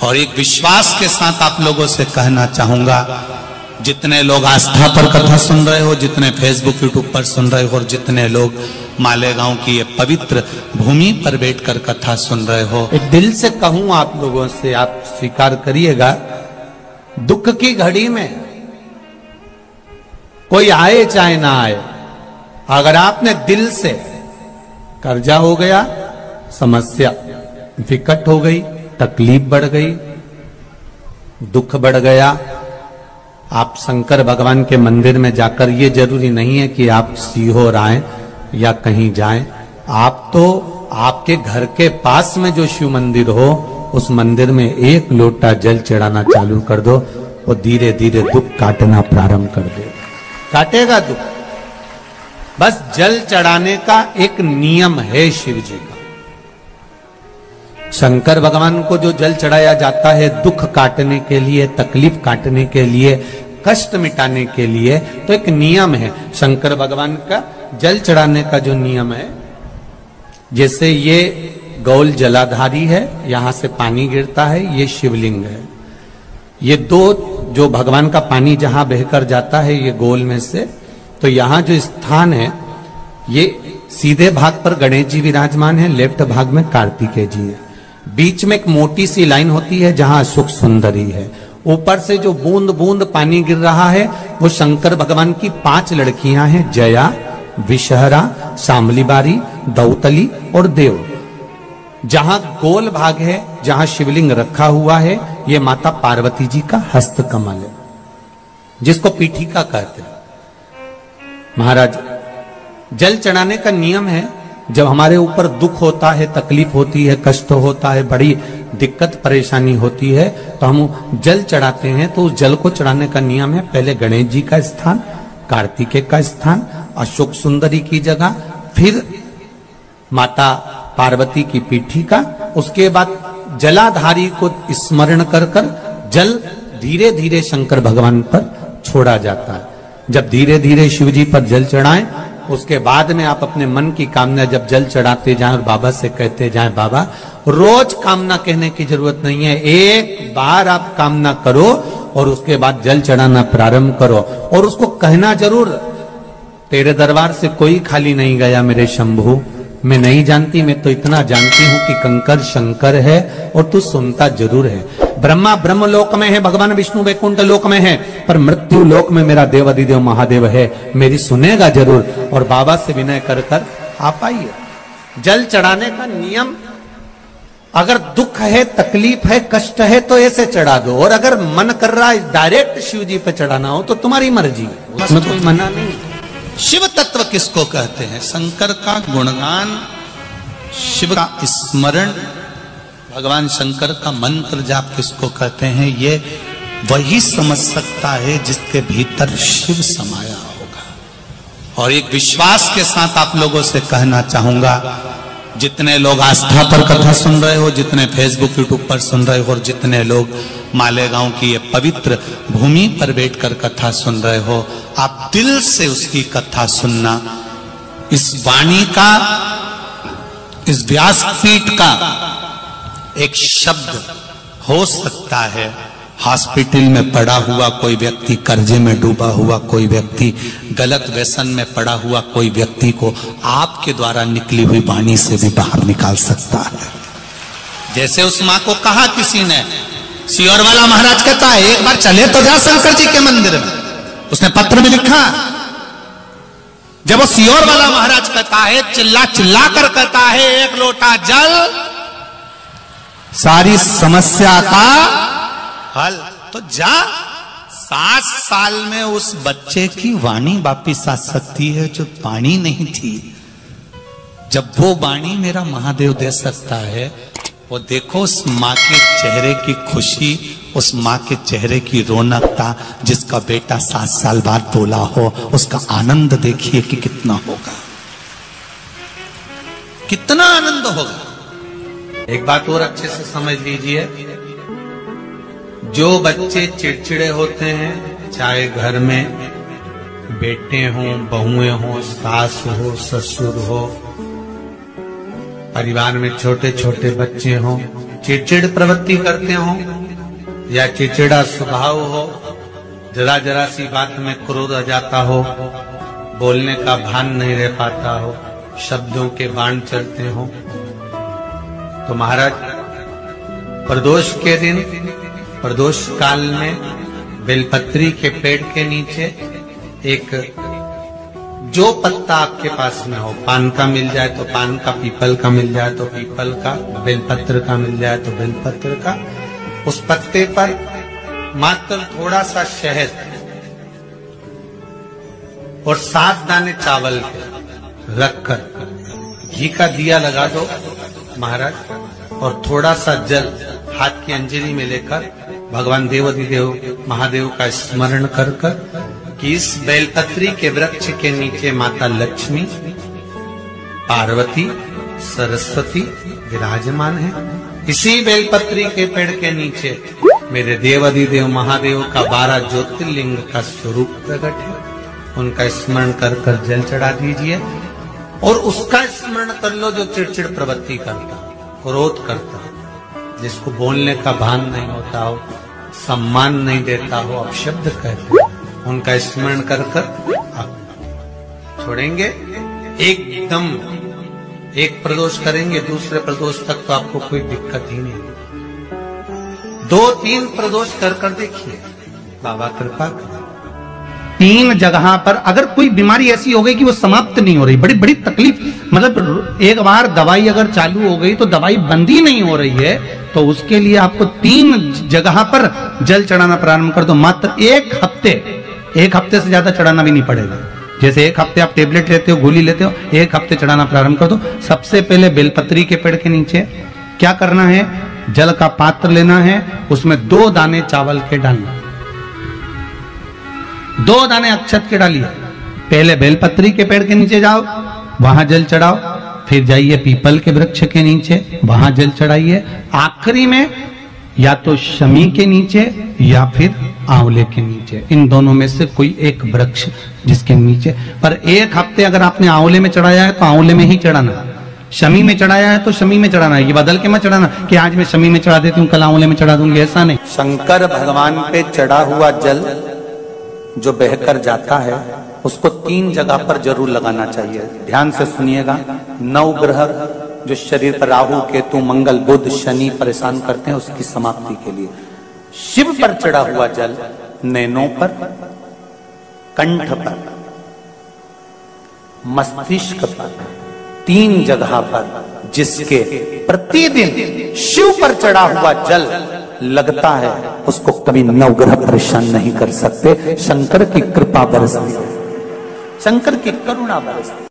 और एक विश्वास के साथ आप लोगों से कहना चाहूंगा, जितने लोग आस्था पर कथा सुन रहे हो, जितने फेसबुक यूट्यूब पर सुन रहे हो, और जितने लोग मालेगांव की ये पवित्र भूमि पर बैठकर कथा सुन रहे हो, एक दिल से कहूं आप लोगों से, आप स्वीकार करिएगा, दुख की घड़ी में कोई आए चाहे ना आए, अगर आपने दिल से, कर्जा हो गया, समस्या विकट हो गई, तकलीफ बढ़ गई, दुख बढ़ गया, आप शंकर भगवान के मंदिर में जाकर, ये जरूरी नहीं है कि आप सीहोर आए या कहीं जाएं, आप तो आपके घर के पास में जो शिव मंदिर हो, उस मंदिर में एक लोटा जल चढ़ाना चालू कर दो, वो धीरे धीरे दुख काटना प्रारंभ कर दे, काटेगा दुख। बस जल चढ़ाने का एक नियम है शिव जी का। शंकर भगवान को जो जल चढ़ाया जाता है दुख काटने के लिए, तकलीफ काटने के लिए, कष्ट मिटाने के लिए, तो एक नियम है शंकर भगवान का जल चढ़ाने का जो नियम है। जैसे ये गौल जलाधारी है, यहां से पानी गिरता है, ये शिवलिंग है, ये दो जो भगवान का पानी जहां बहकर जाता है ये गोल में से, तो यहां जो स्थान है, ये सीधे भाग पर गणेश जी विराजमान है, लेफ्ट भाग में कार्तिकेय जी है, बीच में एक मोटी सी लाइन होती है जहां सुख सुंदरी है, ऊपर से जो बूंद बूंद पानी गिर रहा है वो शंकर भगवान की 5 लड़कियां हैं, जया, विषहरा, शामलीबारी, दौतली और देव। जहां गोल भाग है, जहां शिवलिंग रखा हुआ है, ये माता पार्वती जी का हस्त कमल है, जिसको पीठिका कहते हैं। महाराज, जल चढ़ाने का नियम है, जब हमारे ऊपर दुख होता है, तकलीफ होती है, कष्ट होता है, बड़ी दिक्कत परेशानी होती है, तो हम जल चढ़ाते हैं। तो उस जल को चढ़ाने का नियम है, पहले गणेश जी का स्थान, कार्तिकेय का स्थान, अशोक सुंदरी की जगह, फिर माता पार्वती की पीठिका, उसके बाद जलाधारी को स्मरण कर कर जल धीरे धीरे शंकर भगवान पर छोड़ा जाता है। जब धीरे धीरे शिव जी पर जल चढ़ाएं, उसके बाद में आप अपने मन की कामना जब जल चढ़ाते जाएं और बाबा से कहते जाएं, बाबा, रोज कामना कहने की जरूरत नहीं है, एक बार आप कामना करो और उसके बाद जल चढ़ाना प्रारंभ करो, और उसको कहना जरूर, तेरे दरबार से कोई खाली नहीं गया मेरे शंभू, मैं नहीं जानती, मैं तो इतना जानती हूं कि कंकर शंकर है और तू सुनता जरूर है। ब्रह्मा ब्रह्म लोक में है, भगवान विष्णु वैकुंठ लोक में है, पर मृत्यु लोक में मेरा देव अधिदेव महादेव है, मेरी सुनेगा जरूर। और बाबा से विनय कर कर आप आइए। जल चढ़ाने का नियम, अगर दुख है, तकलीफ है, कष्ट है तो ऐसे चढ़ा दो, और अगर मन कर रहा है डायरेक्ट शिव जी पे चढ़ाना हो तो तुम्हारी मर्जी, उसमें कोई मना नहीं। शिव तत्व किसको कहते हैं? शंकर का गुणगान, शिव का स्मरण, भगवान शंकर का मंत्र जाप किसको कहते हैं? ये वही समझ सकता है जिसके भीतर शिव समाया होगा। और एक विश्वास के साथ आप लोगों से कहना चाहूंगा, जितने लोग आस्था पर कथा सुन रहे हो, जितने फेसबुक यूट्यूब पर सुन रहे हो, और जितने लोग मालेगांव की ये पवित्र भूमि पर बैठकर कथा सुन रहे हो, आप दिल से उसकी कथा सुनना। इस वाणी का, इस व्यासपीठ का एक शब्द हो सकता है, हॉस्पिटल में पड़ा हुआ कोई व्यक्ति, कर्जे में डूबा हुआ कोई व्यक्ति, गलत व्यसन में पड़ा हुआ कोई व्यक्ति को आपके द्वारा निकली हुई वाणी से भी बाहर निकाल सकता है। जैसे उस मां को कहा किसी ने, सियोर वाला महाराज कहता है एक बार चले तो जा शंकर जी के मंदिर में, उसने पत्र में लिखा। जब वो सियोर वाला महाराज कहता है, चिल्ला चिल्ला कर कहता है, एक लोटा जल सारी समस्या का हल, तो जा। 7 साल में उस बच्चे की वाणी वापिस आ सकती है जो वाणी नहीं थी। जब वो वाणी मेरा महादेव दे सकता है, वो देखो उस माँ के चेहरे की खुशी, उस माँ के चेहरे की रौनकता, जिसका बेटा 7 साल बाद बोला हो, उसका आनंद देखिए कि कितना होगा, कितना आनंद होगा। एक बात और अच्छे से समझ लीजिए, जो बच्चे चिड़चिड़े होते हैं, चाहे घर में बेटे हों, बहुएं हों, सास हो, ससुर हो, परिवार में छोटे छोटे बच्चे हों, चिड़चिड़ प्रवृत्ति करते हो या चिड़चिड़ा स्वभाव हो, जरा जरा सी बात में क्रोध आ जाता हो, बोलने का भान नहीं रह पाता हो, शब्दों के बाण चलते हो, तो महाराज प्रदोष के दिन, प्रदोष काल में बेलपत्री के पेड़ के नीचे एक जो पत्ता आपके पास में हो, पान का मिल जाए तो पान का, पीपल का मिल जाए तो पीपल का, बेलपत्र का मिल जाए तो बेलपत्र का, उस पत्ते पर मात्र थोड़ा सा शहद और 7 दाने चावल के रखकर घी का दिया लगा दो महाराज, और थोड़ा सा जल हाथ की अंजलि में लेकर भगवान देवाधिदेव महादेव का स्मरण कर कि इस बेलपत्री के वृक्ष के नीचे माता लक्ष्मी, पार्वती, सरस्वती विराजमान है। इसी बेलपत्री के पेड़ के नीचे मेरे देवाधिदेव महादेव का 12 ज्योतिर्लिंग का स्वरूप प्रकट है। उनका स्मरण कर जल चढ़ा दीजिए और उसका स्मरण कर लो जो चिड़चिड़ प्रवृत्ति करता, क्रोध करता, जिसको बोलने का भान नहीं होता हो, सम्मान नहीं देता हो, अपशब्द कहते, उनका स्मरण कर आप छोड़ेंगे। एकदम एक प्रदोष करेंगे, दूसरे प्रदोष तक तो आपको कोई दिक्कत ही नहीं। 2-3 प्रदोष कर देखिए, बाबा कृपा करें। 3 जगह पर अगर कोई बीमारी ऐसी हो गई कि वो समाप्त नहीं हो रही, बड़ी बड़ी तकलीफ, मतलब एक बार दवाई अगर चालू हो गई तो दवाई बंद ही नहीं हो रही है, तो उसके लिए आपको 3 जगह पर जल चढ़ाना प्रारंभ कर दो। मात्र 1 हफ्ते से ज्यादा चढ़ाना भी नहीं पड़ेगा। जैसे 1 हफ्ते आप टेबलेट लेते हो, गोली लेते हो, 1 हफ्ते चढ़ाना प्रारंभ कर दो। सबसे पहले बेलपत्री के पेड़ के नीचे क्या करना है, जल का पात्र लेना है, उसमें 2 दाने चावल के डालना, 2 दाने अक्षत के डालिए। पहले बेलपत्री के पेड़ के नीचे जाओ, वहां जल चढ़ाओ, फिर जाइए पीपल के वृक्ष के नीचे, वहां जल चढ़ाइए, आखिरी में या तो शमी के नीचे या फिर आंवले के नीचे, इन दोनों में से कोई एक वृक्ष जिसके नीचे। पर 1 हफ्ते अगर आपने आंवले में चढ़ाया है तो आंवले में ही चढ़ाना, शमी में चढ़ाया है तो शमी में चढ़ाना, ये बदल के मत चढ़ाना कि आज मैं शमी में चढ़ा देती हूँ कल आंवले में चढ़ा दूंगी, ऐसा नहीं। शंकर भगवान पे चढ़ा हुआ जल जो बहकर जाता है उसको 3 जगह पर जरूर लगाना चाहिए। ध्यान से सुनिएगा। 9 ग्रह जो शरीर पर राहु, केतु, मंगल, बुध, शनि परेशान करते हैं, उसकी समाप्ति के लिए शिव पर चढ़ा हुआ जल नैनों पर, कंठ पर, मस्तिष्क पर, 3 जगह पर, जिसके प्रतिदिन शिव पर चढ़ा हुआ जल लगता है उसको कभी 9 ग्रह परेशान नहीं कर सकते। शंकर की कृपा बरसती है, शंकर की करुणा बरसती है।